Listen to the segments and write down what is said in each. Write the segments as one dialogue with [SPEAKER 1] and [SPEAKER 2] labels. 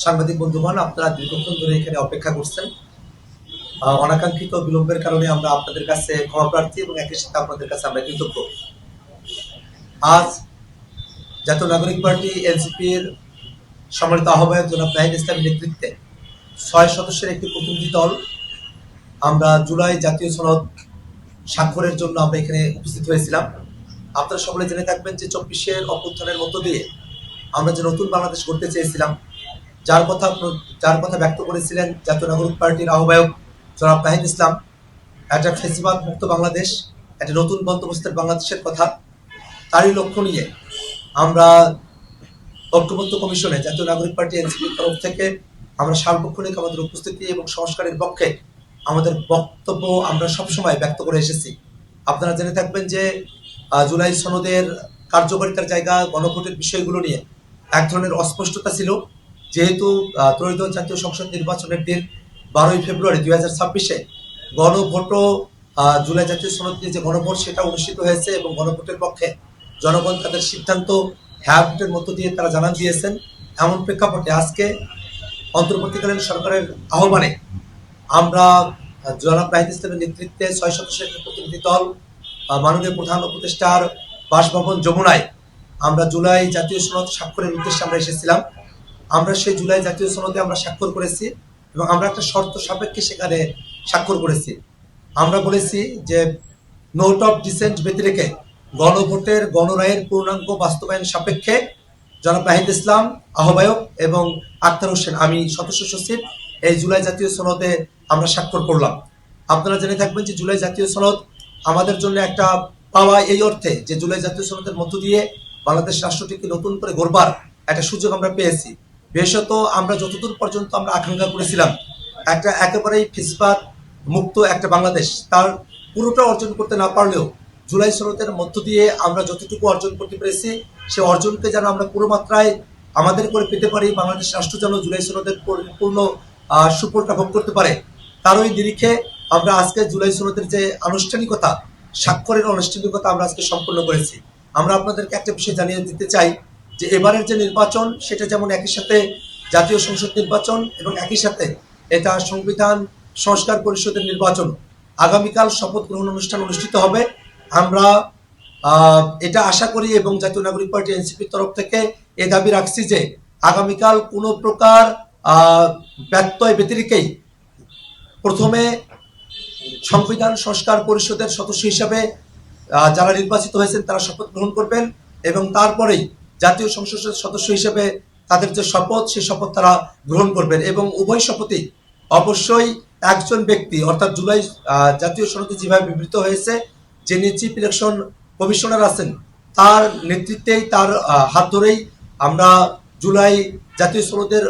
[SPEAKER 1] সাংবাদিক বন্ধুগণ, আপনারা দীর্ঘক্ষণ ধরে এখানে অপেক্ষা করছেন। অনাকাঙ্ক্ষিত বিলম্বের কারণে আমরা আপনাদের কাছে ক্ষমা প্রার্থী এবং একই সাথে আপনাদের কাছে আমরা কৃতজ্ঞ। আজ জাতীয় নাগরিক পার্টি এনসিপির সম্মানিত আহ্বায়ক জনাব নাহিদ ইসলামের নেতৃত্বে 6 সদস্যের একটি প্রতিনিধি দল আমরা জুলাই জাতীয় সনদ স্বাক্ষরের জন্য আমরা এখানে উপস্থিত হয়েছিলাম। আপনারা সকলে জেনে থাকবেন যে 24-এর অভ্যুত্থানের মধ্য দিয়ে আমরা যে নতুন বাংলাদেশ গড়তে চেয়েছিলাম, যার কথা ব্যক্ত করেছিলেন জাতীয় নাগরিক পার্টির আহ্বায়ক জনাব নাহিদ ইসলাম, একটা ফেসিবাদ মুক্ত বাংলাদেশ, একটা নতুন বন্দোবস্তের বাংলাদেশের কথা, তারই লক্ষ্য নিয়ে আমরা ঐক্যবদ্ধ কমিশনে জাতীয় নাগরিক পার্টি এনসিপির তরফ থেকে আমরা সার্বক্ষণিক আমাদের উপস্থিতি এবং সংস্কারের পক্ষে আমাদের বক্তব্য আমরা সবসময় ব্যক্ত করে এসেছি। আপনারা জেনে থাকবেন যে জুলাই সনদের কার্যকারিতার জায়গা, গণভোটের বিষয়গুলো নিয়ে এক ধরনের অস্পষ্টতা ছিল। যেহেতু ত্রয়োদশ জাতীয় সংসদ নির্বাচনের দিন 12ই ফেব্রুয়ারি 2026-এ গণভোটও জুলাই জাতীয় সনদ নিয়ে যে গণভোট সেটা অনুষ্ঠিত হয়েছে এবং গণভোটের পক্ষে জনগণ তাদের সিদ্ধান্ত হ্যাঁ ভোটের মধ্য দিয়ে তারা জানান দিয়েছেন। এমন প্রেক্ষাপটে আজকে অন্তর্বর্তীকালীন সরকারের আহ্বানে আমরা জনাব নাহিদ ইসলামের নেতৃত্বে 6 সদস্যের প্রতিনিধি দল মাননীয় প্রধান উপদেষ্টার বাসভবন যমুনায় আমরা জুলাই জাতীয় সনদ স্বাক্ষরের উদ্দেশ্যে আমরা এসেছিলাম। আমরা সেই জুলাই জাতীয় সনদে আমরা স্বাক্ষর করেছি এবং আমরা একটা শর্ত সাপেক্ষে সেখানে স্বাক্ষর করেছি। আমরা বলেছি যে নোট অফ ডিসেন্ট ব্যতি রেখে গণভোটের গণরায়ের পূর্ণাঙ্গ বাস্তবায়ন সাপেক্ষে জনাব নাহিদ ইসলাম আহ্বায়ক এবং আক্তার হোসেন আমি সদস্য সচিব এই জুলাই জাতীয় সনদে আমরা স্বাক্ষর করলাম। আপনারা জেনে থাকবেন যে জুলাই জাতীয় সনদ আমাদের জন্য একটা পাওয়া, এই অর্থে যে জুলাই জাতীয় সনদের মধ্য দিয়ে বাংলাদেশ রাষ্ট্রটিকে নতুন করে গড়বার একটা সুযোগ আমরা পেয়েছি। বিশেষত আমরা যতদূর পর্যন্ত আমরা আকাঙ্ক্ষা করেছিলাম একটা একেবারেই ফিসবাদ মুক্ত একটা বাংলাদেশ, তার পুরোটা অর্জন করতে না পারলেও জুলাই সনদের মধ্য দিয়ে আমরা যতটুকু অর্জন করতে পেরেছি সে অর্জনকে যেন আমরা পুরো মাত্রায় আমাদের করে পেতে পারি, বাংলাদেশ রাষ্ট্র যেন জুলাই সনদের পূর্ণ সুফলটা ভোগ করতে পারে, তারই নিরিখে আমরা আজকে জুলাই সনদের যে আনুষ্ঠানিকতা, স্বাক্ষরের আনুষ্ঠানিকতা আমরা আজকে সম্পন্ন করেছি। আমরা আপনাদেরকে একটা বিষয় জানিয়ে দিতে চাই যে এবারের যে নির্বাচন সেটা যেমন একই সাথে জাতীয় সংসদ নির্বাচন এবং একই সাথে এটা সংবিধান সংস্কার পরিষদের নির্বাচন। আগামীকাল শপথ গ্রহণ অনুষ্ঠান অনুষ্ঠিত হবে। আমরা এটা আশা করি এবং জাতীয় নাগরিক পার্টি এনসিপির তরফ থেকে এ দাবি রাখছি যে আগামীকাল কোনো প্রকার ব্যত্যয় ব্যতিরেকেই প্রথমে সংবিধান সংস্কার পরিষদের সদস্য হিসাবে যারা নির্বাচিত হয়েছেন তারা শপথ গ্রহণ করবেন এবং তারপরেই জাতীয় সংসদের সদস্য হিসেবে তাদের যে শপথ সেই শপথ তারা গ্রহণ করবেন এবং উভয় শপথই অবশ্যই একজন ব্যক্তি অর্থাৎ জুলাই জাতীয় সনদে যেভাবে বিবৃত হয়েছে যিনি চিফ ইলেকশন কমিশনার আছেন তার নেতৃত্বেই, তার হাত ধরেই আমরা জুলাই জাতীয় সনদের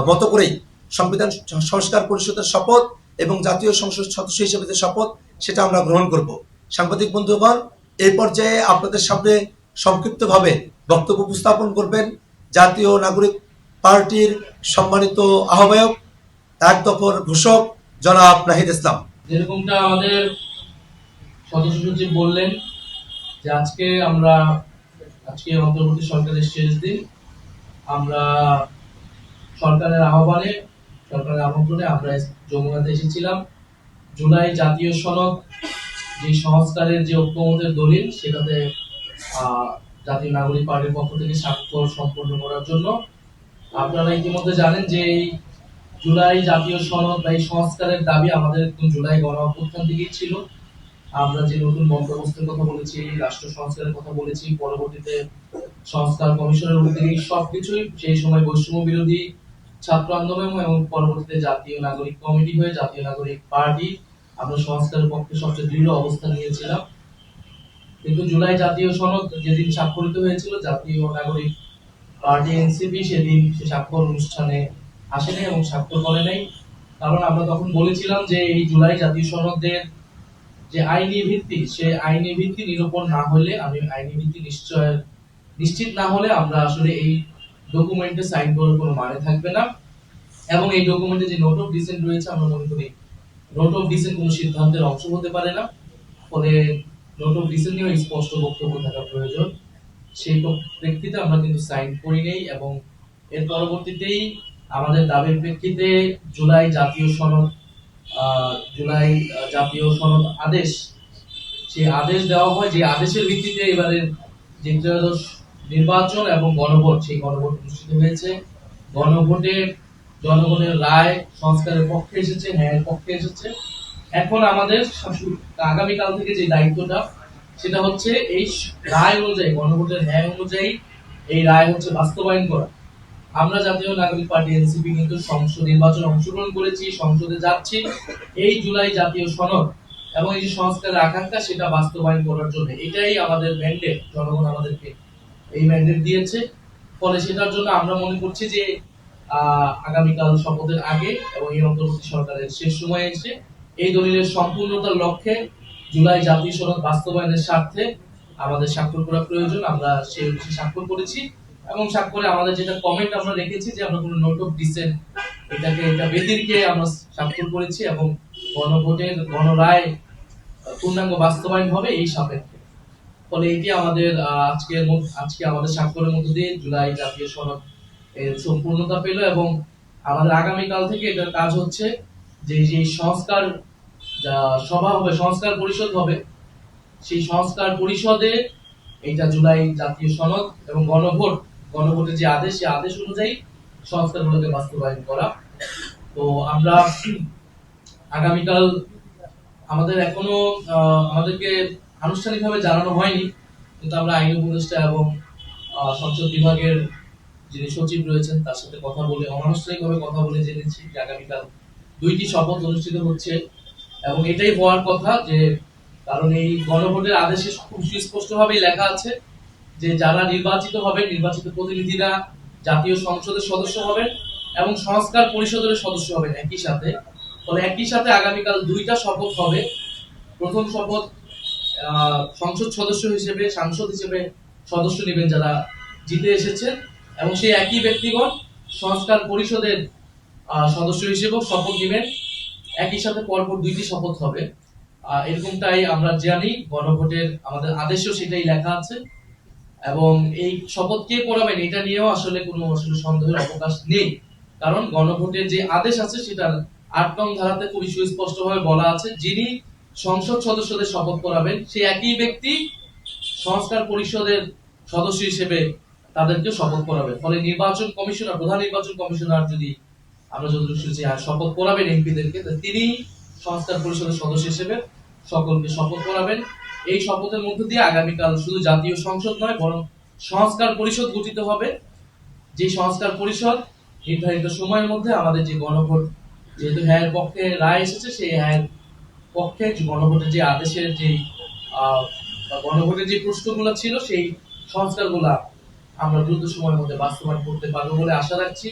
[SPEAKER 1] মতো করেই সংবিধান সংস্কার পরিষদের শপথ এবং জাতীয় সংসদ সদস্য হিসেবে যে শপথ সেটা আমরা গ্রহণ করব। সাংবাদিক বন্ধুগণ, এই পর্যায়ে আপনাদের সামনে সংক্ষিপ্তভাবে বক্তব্য উপস্থাপন করবেন জাতীয় নাগরিক পার্টির সম্মানিত আহ্বায়ক, এক দফার ঘোষক জনাব নাহিদ ইসলাম।
[SPEAKER 2] যেরকমটা আমাদের সদস্য সচিব বললেন যে আজকে অন্তর্বর্তী সরকারের শেষ দিন, আমরা সরকারের আমন্ত্রণে আমরা যমুনাতে এসেছিলাম। জুলাই জাতীয় সনদ যে সংস্কারের যে ঐক্যমতের দলিল সেটাতে জাতীয় নাগরিক পার্টির পক্ষ থেকে স্বাক্ষর সম্পন্ন করার জন্য। আপনারা ইতিমধ্যে জানেন যে এই জুলাই জাতীয় সনদ বা এই সংস্কারের দাবি আমাদের জুলাই গণ অভ্যুত্থান থেকেই ছিল। আমরা যে নতুন বন্দোবস্তের কথা বলেছি, রাষ্ট্র সংস্কারের কথা বলেছি, পরবর্তীতে সংস্কার কমিশনের উদ্যোগে সবকিছুই সেই সময় বৈষম্য বিরোধী ছাত্র আন্দোলন এবং পরবর্তীতে জাতীয় নাগরিক কমিটি হয়ে জাতীয় নাগরিক পার্টি আমরা সংস্কারের পক্ষে সবচেয়ে দৃঢ় অবস্থান নিয়েছিলাম। কিন্তু জুলাই জাতীয় সনদ যেদিন স্বাক্ষরিত হয়েছিল, জাতীয় নাগরিক পার্টি এনসিপি সেদিন সে স্বাক্ষর অনুষ্ঠানে আসেনি এবং স্বাক্ষর করে নাই। কারণ আমরা তখন বলেছিলাম যে এই জুলাই জাতীয় সনদের যে আইনি ভিত্তি, সে আইনি ভিত্তি নিরূপণ না হলে, আইনি ভিত্তি নিশ্চিত না হলে আমরা আসলে এই ডকুমেন্টে সাইন করার কোনো মানে থাকবে না। এবং এই ডকুমেন্টে যে নোট অফ ডিসেন্ট রয়েছে, আমরা মনে করি নোট অফ ডিসেন্ট কোনো সিদ্ধান্তের অংশ হতে পারে না। ফলে নোট অফ ডিসেন্ট নিয়েও স্পষ্ট বক্তব্য থাকা প্রয়োজন। সেই প্রেক্ষিতে আমরা কিন্তু সাইন করি নেই এবং এর পরবর্তীতেই আমাদের দাবির প্রেক্ষিতে জুলাই জাতীয় সনদ জাতীয় সনদ আদেশ, সেই আদেশ দেওয়া হয়, যে আদেশের ভিত্তিতে এবারের যে ত্রয়োদশ নির্বাচন এবং গণভোট, সেই গণভোট অনুষ্ঠিত হয়েছে। গণভোটে জনগণের রায় সংস্কারের পক্ষে এসেছে, ন্যায়ের পক্ষে এসেছে। এখন আমাদের আগামীকাল থেকে যে দায়িত্বটা, সেটা হচ্ছে এই রায় অনুযায়ী, গণভোটের ন্যায় অনুযায়ী এই রায় হচ্ছে বাস্তবায়ন করা। আমরা জাতীয় নাগরিক পার্টি এনসিপি কিন্তু সংসদ নির্বাচনে অংশগ্রহণ করেছি, সংসদে যাচ্ছি এই জুলাই জাতীয় সনদ এবং এই যে সংস্কারের আকাঙ্ক্ষা, সেটা বাস্তবায়ন করার জন্য। এটাই আমাদের ম্যান্ডেট, জনগণ আমাদেরকে এই ম্যান্ডেট দিয়েছে। ফলে সেটার জন্য আমরা মনে করছি যে আগামীকাল শপথের আগে এবং এই অন্তর্বর্তী সরকারের শেষ সময়ে এসে এই দলিলের সম্পূর্ণতার লক্ষ্যে জুলাই জাতীয় সনদ বাস্তবায়নের স্বার্থে আমাদের স্বাক্ষর করা প্রয়োজন। আমরা সেই উদ্দেশ্যে স্বাক্ষর করেছি এবং স্বাক্ষরে আমাদের যেটা কমেন্ট আমরা রেখেছি, যে আমরা কোনো নোট অফ ডিসেন্ট এটা ব্যতিরিকে আমরা স্বাক্ষর করেছি এবং গণভোটের গণরায় পূর্ণাঙ্গ বাস্তবায়ন হবে এই সাপেক্ষে। ফলে এটি আমাদের আজকে আমাদের স্বাক্ষরের মধ্য দিয়ে জুলাই জাতীয় সনদ এর সম্পূর্ণতা পেল এবং আমাদের আগামীকাল থেকে এটার কাজ হচ্ছে যে যে সংস্কার সভা হবে, সংস্কার পরিষদ হবে, সেই সংস্কার পরিষদে এইটা জুলাই জাতীয় সনদ এবং গণভোটের যে আদেশ, সেই আদেশ অনুযায়ী সংস্কারগুলোকে বাস্তবায়ন করা। তো আমরা আগামীকাল আমাদের এখনো আমাদেরকে আনুষ্ঠানিকভাবে জানানো হয়নি, কিন্তু আমরা আইন উপদেষ্টা এবং সংসদ বিভাগের যিনি সচিব রয়েছেন তার সাথে কথা বলে, অনানুষ্ঠানিকভাবে কথা বলে জেনেছি যে আগামীকাল 2টি শপথ অনুষ্ঠিত হচ্ছে এবং এটাই হওয়ার কথা। যে কারণ এই গণভোটের আদেশে খুব সুস্পষ্টভাবেই লেখা আছে যে যারা নির্বাচিত হবে, নির্বাচিত প্রতিনিধিরা জাতীয় সংসদের সদস্য হবেন এবং সংস্কার পরিষদের সদস্য হবেন একই সাথে। ফলে একই সাথে আগামীকাল 2টা শপথ হবে। প্রথম শপথ সংসদ সদস্য হিসেবে, সাংসদ হিসেবে সদস্য নেবেন যারা জিতে এসেছেন, এবং সেই একই ব্যক্তিগণ সংস্কার পরিষদের সদস্য হিসেবেও শপথ নেবেন। একই সাথে পরপর 2টি শপথ হবে। এরকমটাই আমরা জানি, গণভোটের আমাদের আদেশেও সেটাই লেখা আছে। এবং এই শপথ কে পড়াবেন এটা নিয়েও আসলে কোনো সন্দেহের অবকাশ নেই, কারণ গণভোটের যে আদেশ আছে সেটা 8 নং ধারাতে খুবই সুস্পষ্টভাবে বলা আছে, যিনি সংসদ সদস্যদের শপথ পড়াবেন সেই একই ব্যক্তি সংস্কার পরিষদের সদস্য হিসেবে তাদেরকে শপথ পড়াবেন। ফলে নির্বাচন কমিশনার, প্রধান নির্বাচন কমিশনার যদি আমরা যতটুকু শুনেছি শপথ পড়াবেন এমপিদেরকে, তিনি সংস্কার পরিষদের সদস্য হিসেবে সকলকে শপথ পড়াবেন। এই শপথের মধ্য দিয়ে আগামীকাল শুধু জাতীয় সংসদ নয়, বরং সংস্কার পরিষদ গঠিত হবে। যে সংস্কার পরিষদ নির্ধারিত সময়ের মধ্যে আমাদের যে গণভোট, যেহেতু হ্যাঁ পক্ষে রায় এসেছে, সেই হ্যাঁ পক্ষে গণভোটের যে আদেশের যে গণভোটের যে প্রশ্নগুলো ছিল, সেই সংস্কারগুলা আমরা দ্রুত সময়ের মধ্যে বাস্তবায়ন করতে পারবো বলে আশা রাখছি।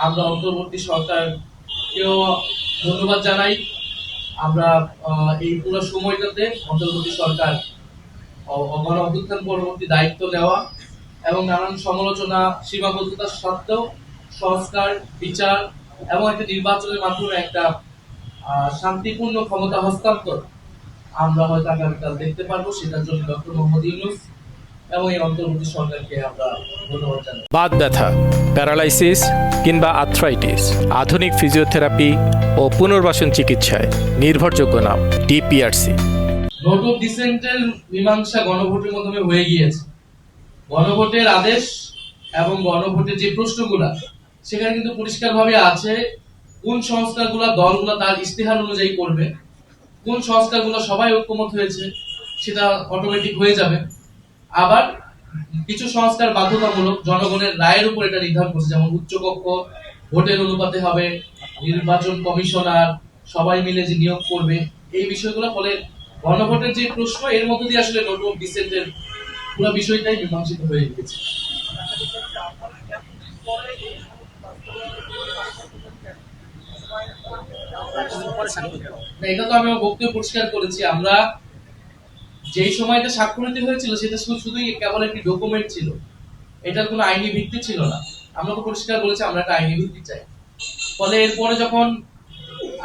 [SPEAKER 2] আমরা অন্তর্বর্তী সরকারকেও ধন্যবাদ জানাই। আমরা এই পুরো সময়টাতে অন্তর্বর্তী সরকার গণ অভ্যুত্থান পরবর্তী দায়িত্ব নেওয়া এবং নানান সমালোচনা, সীমাবদ্ধতা সত্ত্বেও সংস্কার, বিচার এবং একটা নির্বাচনের মাধ্যমে একটা শান্তিপূর্ণ ক্ষমতা হস্তান্তর আমরা হয়তো আগামীকাল দেখতে পারবো। সেটার জন্য ডক্টর মোহাম্মদ ইউনূস এবং এই অন্তর্বর্তী সরকারকে আমরা ধন্যবাদ জানাই।
[SPEAKER 3] বাত ব্যথা, প্যারালাইসিস কিংবা আর্থ্রাইটিস, আধুনিক ফিজিওথেরাপি ও পুনর্বাসন চিকিৎসায় নির্ভরযোগ্য নাম ডিপিআরসি।
[SPEAKER 2] নোট অফ ডিসেন্টের মীমাংসা গণভোটের মাধ্যমে হয়ে গিয়েছে। গণভোটের আদেশ এবং গণভোটের যে প্রশ্নগুলা, সেখানে কিন্তু পরিষ্কারভাবে আছে কোন সংস্কারগুলা দলগুলা তার ইস্তেহার অনুযায়ী করবে, কোন সংস্কারগুলো সবাই ঐক্যমত হয়েছে সেটা অটোমেটিক হয়ে যাবে। আবার কিছু সংস্কার বাধ্যতামূলক, জনগণের রায়ের উপর এটা নির্ধারণ করছে, যেমন উচ্চকক্ষ ভোটের অনুপাতে হবে, নির্বাচন কমিশনার সবাই মিলে যে নিয়োগ করবে, এই বিষয়গুলো। ফলে গণভোটের যে প্রশ্ন, এর মধ্যে দিয়ে আসলে নোট অফ ডিসেন্টের পুরো বিষয়টাই মীমাংসিত হয়ে গেছে। এটা তো আমি আমার বক্তব্য পরিষ্কার করেছি। আমরা যেই সময়টা স্বাক্ষরিত হয়েছিল সেটা শুধুই কেবল একটি ডকুমেন্ট ছিল, এটার কোনো আইনি ভিত্তি ছিল না। আমরা তো পরিষ্কার বলেছি আমরা একটা আইনি ভিত্তি চাই। ফলে এরপরে যখন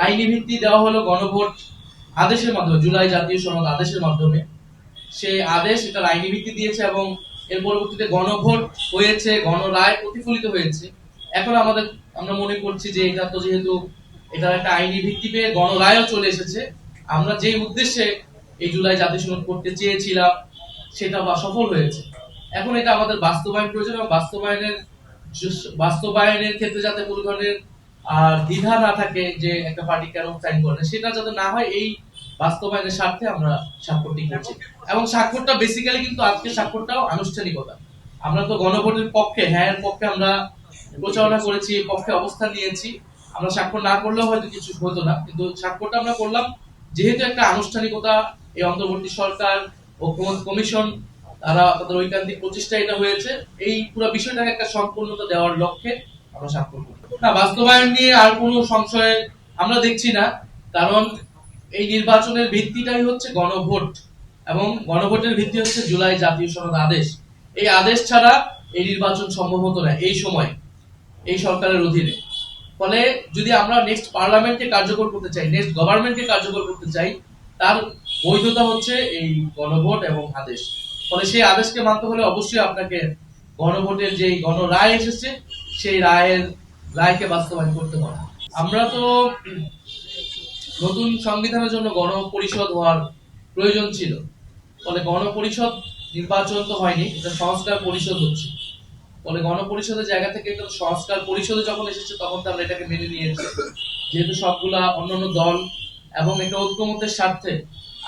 [SPEAKER 2] আইনি ভিত্তি দেওয়া হলো গণভোট আদেশের মাধ্যমে, জুলাই জাতীয় সনদ আদেশের মাধ্যমে, সেই আদেশ এটার আইনি ভিত্তি দিয়েছে এবং এর পরবর্তীতে গণভোট হয়েছে, গণরায় প্রতিফলিত হয়েছে। এখন আমরা মনে করছি যে এটা তো যেহেতু এটার একটা আইনি ভিত্তি পেয়ে গণরায়ও চলে এসেছে, আমরা যেই উদ্দেশ্যে এই জুলাই জাতীয় সনদ করতে চেয়েছিলাম সেটা সফল হয়েছে। এখন এটা আমাদের বাস্তবায়ন প্রয়োজন, এবং বাস্তবায়নের ক্ষেত্রে যাতে কোনো ধরনের দ্বিধা না থাকে যে একটা পার্টি কেন সাইন করে, সেটা যাতে না হয়, এই বাস্তবায়নের স্বার্থে আমরা স্বাক্ষরটি করছি। এবং স্বাক্ষরটা বেসিক্যালি কিন্তু আজকে স্বাক্ষরটাও আনুষ্ঠানিকতা। আমরা তো গণভোটের পক্ষে, হ্যাঁ এর পক্ষে আমরা প্রচারণা করেছি, পক্ষে অবস্থান নিয়েছি। আমরা স্বাক্ষর না করলেও হয়তো কিছু হতো না, কিন্তু স্বাক্ষরটা আমরা করলাম যেহেতু একটা আনুষ্ঠানিকতা। এই অন্তর্বর্তী সরকার, ঐক্যমত্য কমিশন, তারা তাদের ঐকান্তিক প্রচেষ্টা এটা হয়েছে, এই পুরো বিষয়টাকে একটা সম্পূর্ণতা দেওয়ার লক্ষ্যে আমরা স্বাক্ষর করি। না, বাস্তবায়ন নিয়ে আর কোনো সংশয় আমরা দেখছি না, কারণ এই নির্বাচনের ভিত্তিটাই হচ্ছে গণভোট, এবং গণভোটের ভিত্তি হচ্ছে জুলাই জাতীয় সনদ আদেশ। এই আদেশ ছাড়া এই নির্বাচন সম্ভব হতো না এই সময়, এই সরকারের অধীনে। ফলে যদি আমরা নেক্সট পার্লামেন্টকে কার্যকর করতে চাই, নেক্সট গভর্নমেন্টকে কার্যকর করতে চাই, তার বৈধতা হচ্ছে এই গণভোট এবং আদেশ। ফলে সেই আদেশকে মানতে হলে অবশ্যই আপনাকে গণভোটের যে গণরায় এসেছে সেই রায়কে বাস্তবায়ন করতে হবে। আমরা তো নতুন সংবিধানের জন্য গণপরিষদ হওয়ার প্রয়োজন ছিল, ফলে গণপরিষদ নির্বাচন তো হয়নি, এটা সংস্কার পরিষদ হচ্ছে। ফলে গণপরিষদের জায়গা থেকে একটা সংস্কার পরিষদে যখন এসেছে তখন তো আমরা এটাকে মেনে নিয়েছি, যেহেতু সবগুলা অন্যান্য দল এবং একটা ঐক্যমত্যের স্বার্থে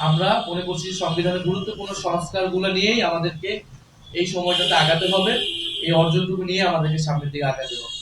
[SPEAKER 2] আমরা মনে করছি সংবিধানের গুরুত্বপূর্ণ সংস্কারগুলো নিয়েই আমাদেরকে এই সময়টাতে আগাতে হবে, এই অর্জনটুকু নিয়ে আমাদেরকে সামনের দিকে আগাতে হবে।